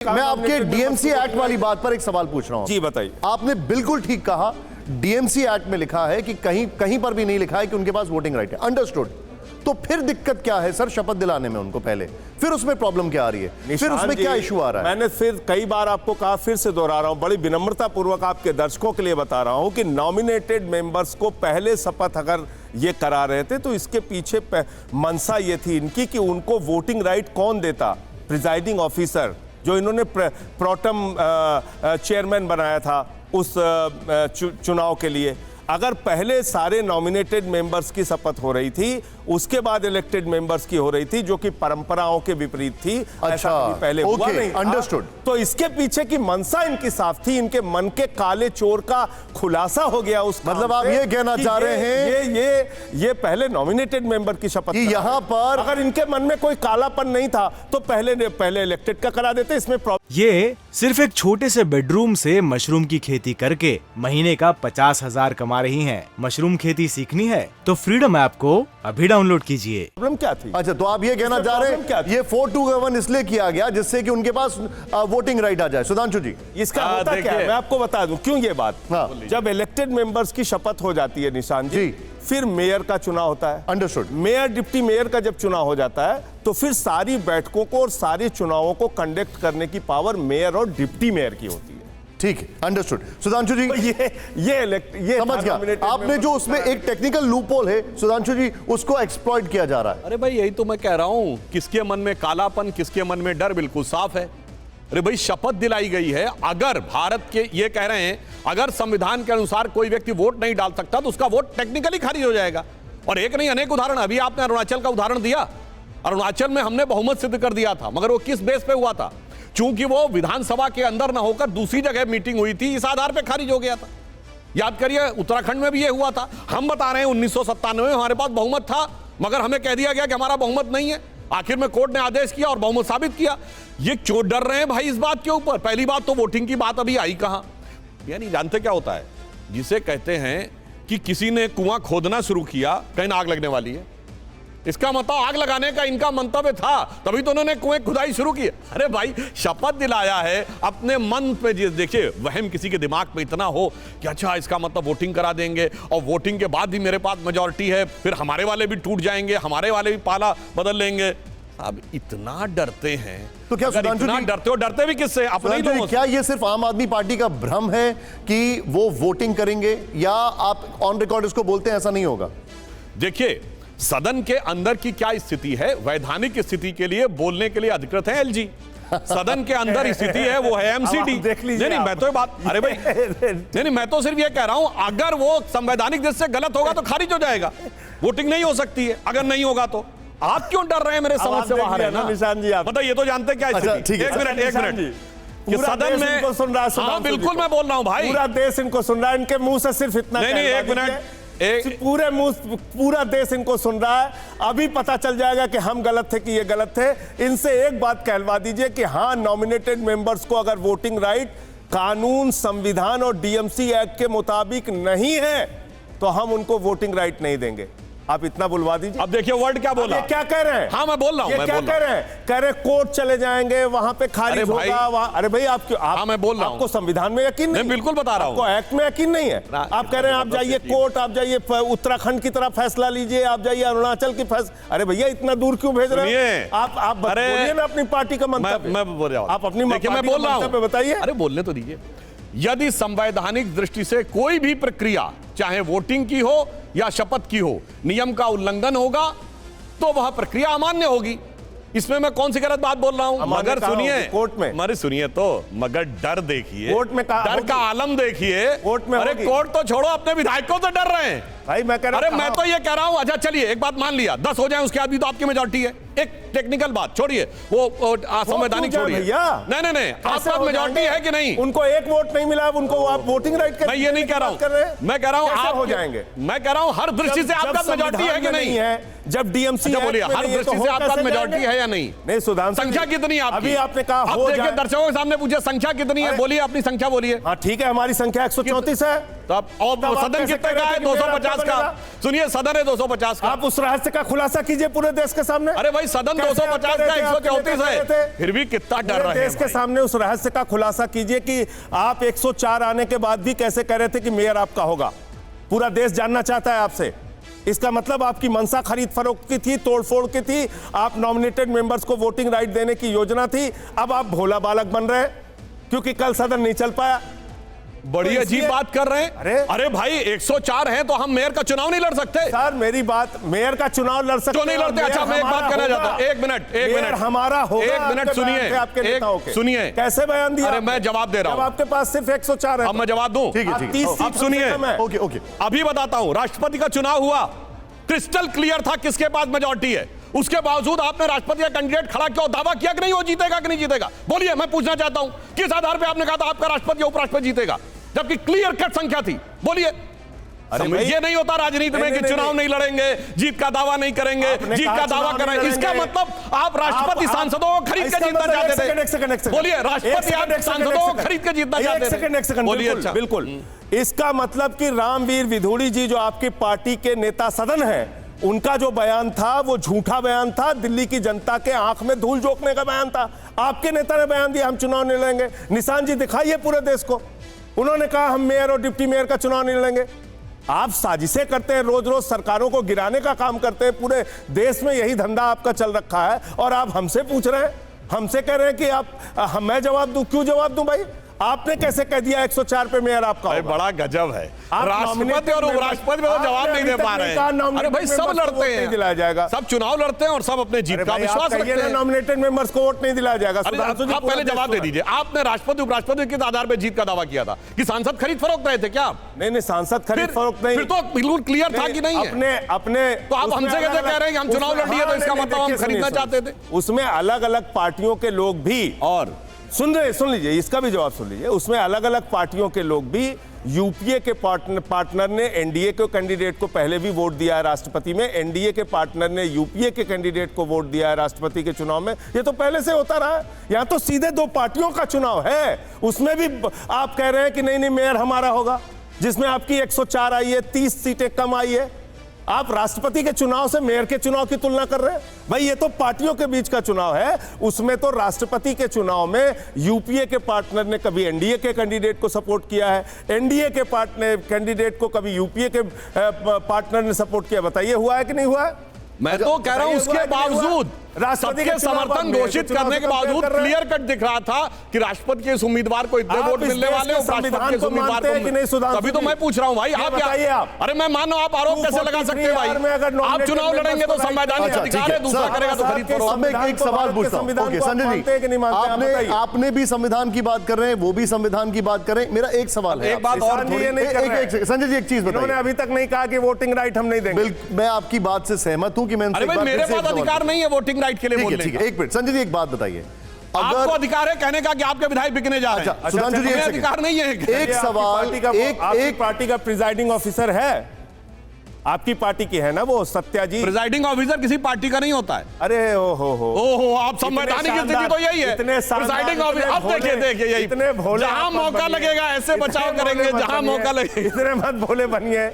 मैं आपके DMC act वाली बात पर एक सवाल पूछ रहा हूं। जी बताइए। आपने बिल्कुल ठीक कहा, डीएमसी एक्ट में लिखा है कि कहीं पर भी नहीं लिखा है कि उनके पास वोटिंग राइट है। अंडरस्टूड। तो फिर दिक्कत क्या है सर शपथ दिलाने में उनको पहले, फिर उसमें प्रॉब्लम क्या आ रही है, फिर उसमें क्या इशू आ रहा है? मैंने फिर कई बार आपको कहा, फिर से दोहरा रहा हूं, बड़ी विनम्रता पूर्वक आपके दर्शकों के लिए बता रहा हूं कि नॉमिनेटेड मेंबर्स को पहले शपथ अगर ये करा रहे थे तो इसके पीछे मंशा ये थी इनकी कि उनको वोटिंग राइट कौन देता? प्रिजाइडिंग ऑफिसर, जो इन्होंने प्रोटम चेयरमैन बनाया था उस चुनाव के लिए। अगर पहले सारे नॉमिनेटेड मेंबर्स की शपथ हो रही थी, उसके बाद इलेक्टेड मेंबर्स की हो रही थी, जो कि परंपराओं के विपरीत थी। अच्छा, पहले हुआ नहीं, अंडरस्टूड। तो इसके पीछे की मंशा इनकी साफ थी, इनके मन के काले चोर का खुलासा हो गया उस मतलब आप ये कहना चाह रहे हैं ये पहले नॉमिनेटेड मेंबर की शपथ कि यहाँ पर अगर इनके मन में कोई कालापन नहीं था तो पहले इलेक्टेड का करा देते। इसमें ये सिर्फ एक छोटे से बेडरूम से मशरूम की खेती करके महीने का 50,000 कमा रही हैं। मशरूम खेती सीखनी है तो फ्रीडम ऐप को अभी डाउनलोड कीजिए। प्रॉब्लम क्या थी? अच्छा, तो आप ये कहना चाह रहे हैं ये 421 इसलिए किया गया जिससे कि उनके पास वोटिंग राइट आ जाए। सुधांशु जी, इसका होता क्या है मैं आपको बता दूं क्यों ये बात। जब इलेक्टेड मेंबर्स की शपथ हो जाती है निशांत जी, फिर मेयर का चुनाव होता है। अंडरस्टूड। मेयर डिप्टी मेयर का जब चुनाव हो जाता है तो फिर सारी बैठकों को और सारे चुनावों को कंडक्ट करने की पावर मेयर और डिप्टी मेयर की होती है। ठीक है, अंडरस्टूड। सुधांशु जी, ये समझ गया। आपने जो उसमें एक टेक्निकल लूपहोल है सुधांशु जी, उसको एक्सप्लॉइट किया जा रहा है। अरे भाई यही तो मैं कह रहा हूं, किसके मन में कालापन, किसके मन में डर, बिल्कुल साफ है। अरे भाई शपथ दिलाई गई है, अगर भारत के ये कह रहे हैं अगर संविधान के अनुसार कोई व्यक्ति वोट नहीं डाल सकता तो उसका वोट टेक्निकली खारिज हो जाएगा। और एक नहीं अनेक उदाहरण, अभी आपने अरुणाचल का उदाहरण दिया। अरुणाचल में हमने बहुमत सिद्ध कर दिया था, मगर वो किस बेस पे हुआ था? चूंकि वो विधानसभा के अंदर ना होकर दूसरी जगह मीटिंग हुई थी, इस आधार पे खारिज हो गया था। याद करिए उत्तराखंड में भी ये हुआ था। हम बता रहे हैं 1997 में हमारे पास बहुमत था, मगर हमें कह दिया गया कि हमारा बहुमत नहीं है। आखिर में कोर्ट ने आदेश किया और बहुमत साबित किया। ये क्यों डर रहे हैं भाई इस बात के ऊपर? पहली बात तो वोटिंग की बात अभी आई कहां? यानी जानते क्या होता है, जिसे कहते हैं कि किसी ने कुआं खोदना शुरू किया, कहीं आग लगने वाली है। इसका मतलब आग लगाने का इनका मंतव्य था, तभी तो उन्होंने कुएं खुदाई शुरू की। अरे भाई शपथ दिलाया है, अपने मन पे देखिए वहम किसी के दिमाग में इतना हो कि अच्छा इसका मतलब वोटिंग करा देंगे और वोटिंग के बाद भी मेरे पास मेजॉरिटी है, फिर हमारे वाले भी टूट जाएंगे, हमारे वाले भी पाला बदल लेंगे। अब इतना डरते हैं तो क्या सुधांशु जी, डरते भी किससे? अपने ही लोगों से। क्या ये सिर्फ आम आदमी पार्टी का भ्रम है कि वो वोटिंग करेंगे, या आप ऑन रिकॉर्ड इसको बोलते हैं ऐसा नहीं होगा? देखिए सदन के अंदर की क्या स्थिति है, वैधानिक स्थिति के लिए बोलने के लिए अधिकृत है एलजी। सदन के अंदर स्थिति है वो है एमसीडी। नहीं मैं तो बात, अरे भाई नहीं मैं तो सिर्फ ये कह रहा हूं, अगर वो संवैधानिक दृष्टि से गलत होगा तो खारिज हो जाएगा, वोटिंग नहीं हो सकती है। अगर नहीं होगा तो आप क्यों डर रहे हैं? मेरे समझ से बाहर है ना निशान जी। आप मतलब ये तो जानते क्या स्थिति। एक मिनट सदन में इनको सुन रहा है। हाँ बिल्कुल मैं बोल रहा हूं भाई, पूरा देश इनको सुन रहा है। इनके मुंह से सिर्फ इतना नहीं एक मिनट, पूरा देश इनको सुन रहा है। अभी पता चल जाएगा कि हम गलत थे कि ये गलत थे। इनसे एक बात कहलवा दीजिए कि हाँ नॉमिनेटेड मेंबर्स को अगर वोटिंग राइट कानून, संविधान और डीएमसी एक्ट के मुताबिक नहीं है तो हम उनको वोटिंग राइट नहीं देंगे। आप इतना बुलवा दीजिए। अब देखिए वर्ड क्या बोला, क्या कह रहे हैं? हाँ मैं बोल रहा हूं, क्या कह रहे हैं? कह रहे कोर्ट चले जाएंगे, वहां पे खारिज होगा। अरे भाई आप क्यों? हाँ मैं बोल रहा हूं, आपको संविधान में यकीन नहीं? बिल्कुल बता रहा हूं, आपको एक्ट में यकीन नहीं है। आप कह रहे हैं आप जाइए कोर्ट, आप जाइए उत्तराखंड की तरह फैसला लीजिए, आप जाइए अरुणाचल की फैसला। अरे भैया इतना दूर क्यों भेज रहे हैं आप? बोलिए ना अपनी पार्टी का मंतव्य। मैं बोल रहा हूं, आप अपनी मैं बोल रहा हूं, बताइए। अरे बोलने तो दीजिए। यदि संवैधानिक दृष्टि से कोई भी प्रक्रिया, चाहे वोटिंग की हो या शपथ की हो, नियम का उल्लंघन होगा तो वह प्रक्रिया अमान्य होगी। इसमें मैं कौन सी गलत बात बोल रहा हूं? मगर सुनिए, कोर्ट में मगर सुनिए तो, मगर डर देखिए, कोर्ट में डर का आलम देखिए। कोर्ट में अरे कोर्ट तो छोड़ो, अपने विधायकों से डर रहे हैं भाई। मैं कह रहा हूं, अरे मैं तो ये कह रहा हूं, अच्छा चलिए एक बात मान लिया 10 हो जाए उसके बाद भी तो आपकी मेजॉरिटी है। एक टेक्निकल बात छोड़िए, वो संवैधानिक छोड़िए। नहीं आपका मेजॉरिटी है कि नहीं? उनको एक वोट नहीं मिला, उनको आप वोटिंग राइट मैं ये नहीं कह रहा हूं, मैं कह रहा हूं आप हो जाएंगे। मैं कह रहा हूं हर दृष्टि से आपका मेजॉरिटी है कि नहीं है? जब डीएमसी बोलिए हर दृष्टि से आपका मेजॉरिटी है या नहीं? नहीं सुधांशु, संख्या कितनी है आपकी? अभी आपने कहा हो जाए। दर्शकों के सामने पूछे संख्या कितनी है, बोलिए अपनी संख्या बोलिए। हाँ ठीक है, हमारी संख्या 134 है। तब और तब आप सदन कैसे कितने कह का रहे है? थे कि मेयर 250 आपका का। बनेगा? सुनिए, सदन है 250 का। आप उस रहस्य का खुलासा कीजिए पूरे देश के सामने। अरे भाई, सदन कैसे 250 आप कह का रहे थे, आपके 134 नेता कह रहे है, थे? फिर भी कितना डर पूरे रहे देश हैं के भाई। सामने उस रहस्य का खुलासा कीजिए कि आप 104 आने के बाद भी कैसे कह रहे थे कि मेयर आपका होगा। पूरा देश जानना चाहता है आपसे। इसका मतलब आपकी मंशा खरीद फरोख्त की थी, तोड़फोड़ की थी, आप नॉमिनेटेड मेंबर्स को वोटिंग राइट देने की योजना थी। अब आप भोला बालक बन रहे हैं क्योंकि कल सदन नहीं चल पाया। बड़ी तो अजीब इसलिए- बात कर रहे हैं। अरे भाई, 104 है तो हम मेयर का चुनाव नहीं लड़ सकते? सर मेरी बात, मेयर का चुनाव लड़ सकते क्यों नहीं हैं और लड़ते? अच्छा, मेयर मैं एक बात हमारा कहना होगा। चाहता हूं। एक मिनट हमारा होगा। एक मिनट आपके सुनिए, बयान थे, आपके नेताओं के। सुनिए। कैसे बयान दिया? अरे मैं जवाब दे रहा जब हूं। आपके पास सिर्फ 104 है। अब मैं जवाब दूं? ठीक है, ठीक है। अब सुनिए, ओके ओके। अभी बताता हूं। राष्ट्रपति का चुनाव हुआ, क्रिस्टल क्लियर था किसके पास मेजॉरिटी है। उसके बावजूद आपने राष्ट्रपति का कैंडिडेट खड़ा किया और दावा किया कि नहीं वो जीतेगा कि नहीं जीतेगा। बोलिए, मैं पूछना चाहता हूं, किस आधार पे आपने कहा था आपका राष्ट्रपति या उपराष्ट्रपति जीतेगा, जबकि क्लियर कट संख्या थी? बोलिए। ये नहीं होता राजनीति में कि चुनाव नहीं लड़ेंगे, जीत का दावा नहीं करेंगे, जीत का दावा करेंगे। इसका मतलब आप राष्ट्रपति सांसदों को खरीद के जीतना चाहते थे। बोलिए, राष्ट्रपति आप सांसदों को खरीद के जीतना चाहते थे। बोलिए। अच्छा, बिल्कुल। इसका मतलब कि रामवीर विधूड़ी जी जो आपकी पार्टी के नेता सदन है, उनका जो बयान था वो झूठा बयान था, दिल्ली की जनता के आंख में धूल झोंकने का बयान था। आपके नेता ने बयान दिया हम चुनाव नहीं लड़ेंगे। निशान जी दिखाइए पूरे देश को। उन्होंने कहा हम मेयर और डिप्टी मेयर का चुनाव नहीं लड़ेंगे। आप साजिशें करते हैं, रोज रोज सरकारों को गिराने का काम करते हैं। पूरे देश में यही धंधा आपका चल रखा है और आप हमसे पूछ रहे हैं, हमसे कह रहे हैं कि आप मैं जवाब दूं। क्यों जवाब दूं भाई? आपने कैसे कह दिया 104 पे मेयर आपका होगा? बड़ा गजब है। आप राष्ट्रपति और उपराष्ट्रपति में जवाब नहीं दे पा रहे हैं। अरे भाई, सब लड़ते हैं, दिलाया जाएगा। सब चुनाव लड़ते हैं और सब अपने जीत का विश्वास रखते हैं। नॉमिनेटेड मेंबर्स को वोट नहीं दिलाया जाएगा। आप पहले जवाब दे दीजिए। आपने राष्ट्रपति उपराष्ट्रपति किस आधार पर जीत का दावा किया था? कि सांसद खरीद फरोख्त रहे थे क्या आप? नहीं, सांसद खरीद फरोख्त नहीं। फिर तो बिल्कुल क्लियर था कि नहीं है। अपने तो आप हमसे कैसे कह रहे हैं कि हम चुनाव लड़ लिए, तो इसका मतलब हम खरीदना चाहते थे? उसमें अलग अलग पार्टियों के लोग भी, और सुन लीजिए, इसका भी जवाब सुन लीजिए। उसमें अलग अलग पार्टियों के लोग भी, यूपीए के पार्टनर ने एनडीए के कैंडिडेट को पहले भी वोट दिया है राष्ट्रपति में, एनडीए के पार्टनर ने यूपीए के कैंडिडेट को वोट दिया है राष्ट्रपति के चुनाव में। ये तो पहले से होता रहा है। यहाँ तो सीधे दो पार्टियों का चुनाव है, उसमें भी आप कह रहे हैं कि नहीं मेयर हमारा होगा, जिसमें आपकी 104 आई है, 30 सीटें कम आई है। आप राष्ट्रपति के चुनाव से मेयर के चुनाव की तुलना कर रहे हैं? भाई ये तो पार्टियों के बीच का चुनाव है। उसमें तो राष्ट्रपति के चुनाव में यूपीए के पार्टनर ने कभी एनडीए के कैंडिडेट को सपोर्ट किया है, एनडीए के पार्टनर कैंडिडेट को कभी यूपीए के पार्टनर ने सपोर्ट किया। बताइए हुआ है कि नहीं हुआ है? मैं तो कह रहा हूं उसके बावजूद, सबके समर्थन घोषित करने के बावजूद क्लियर कट दिख रहा था कि राष्ट्रपति के उम्मीदवार को इतने वोट मिलने वाले, उपराष्ट्रपति के उम्मीदवार को। तभी तो मैं पूछ रहा हूं भाई, आप बताइए। अरे मैं मानो आप आरोप कैसे लगा सकते हैं भाई? आप चुनाव लड़ेंगे तो संवैधानिक अधिकार है, दूसरा करेगा तो खरीद फरोख्त। अब मैं एक सवाल पूछता हूं। ओके संजय जी, आपने भी संविधान की बात कर रहे हैं, वो भी संविधान की बात कर रहे हैं। मेरा एक सवाल है, एक बात और संजय जी, एक चीज उन्होंने अभी तक नहीं कहा कि वोटिंग राइट हम नहीं देंगे। मैं आपकी बात से सहमत हूं कि मैं मेरे पास अधिकार नहीं है वोटिंग राइट के लिए बोलने का। एक मिनट संजय जी, एक बात बताइए। आपको अधिकार है कहने का कि आपके विधायक बिकने जा रहे हैं। सुधांशु जी, अधिकार नहीं है। एक सवाल, एक पार्टी का प्रिजाइडिंग ऑफिसर है, आपकी पार्टी की है ना वो सत्या जी। प्रिजाइडिंग ऑफिसर किसी पार्टी का नहीं होता है। अरे ओहो, आप संवैधानिक स्थिति तो यही है। प्रिजाइडिंग ऑफिसर, अब देखिए यही, जहां मौका लगेगा ऐसे बचाव करेंगे, जहां मौका लगेगा। इतने मत भोले बनिए।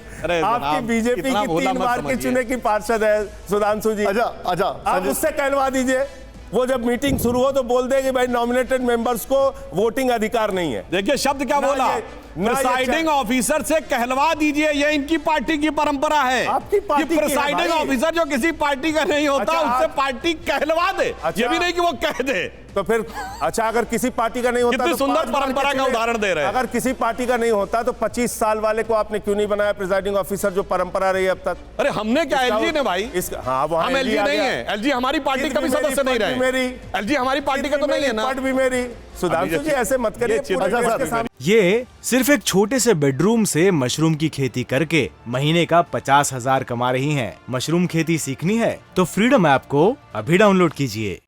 आपकी बीजेपी की 3 बार के चुने की पार्षद है सुधांशु जी। अच्छा, आप उससे कहलवा दीजिए। वो जब मीटिंग शुरू हो तो बोल दे कि भाई नॉमिनेटेड मेंबर्स को वोटिंग अधिकार नहीं है। देखिए शब्द क्या बोला, प्रिसाइडिंग ऑफिसर से कहलवा दीजिए। ये इनकी पार्टी की परंपरा है। आपकी पार्टी की प्रिसाइडिंग ऑफिसर जो किसी पार्टी का नहीं होता, उससे पार्टी कहलवा दे। ये भी नहीं कि वो कह दे। तो फिर अच्छा, अगर किसी पार्टी का नहीं होता कितनी तो सुंदर परंपरा का उदाहरण दे रहे हैं। अगर किसी पार्टी का नहीं होता तो 25 साल वाले को आपने क्यों नहीं बनाया प्रिसाइडिंग ऑफिसर, जो परंपरा रही अब तक? अरे हमने क्या, एलजी ने भाई। हम एलजी नहीं है, एलजी हमारी पार्टी का भी सदस्य नहीं रहे। एलजी हमारी पार्टी का तो नहीं है ना। पद भी मेरी। सुधांशु जी ऐसे मत करिए। ये सिर्फ एक छोटे से बेडरूम से मशरूम की खेती करके महीने का 50,000 कमा रही हैं। मशरूम खेती सीखनी है तो फ्रीडम ऐप को अभी डाउनलोड कीजिए।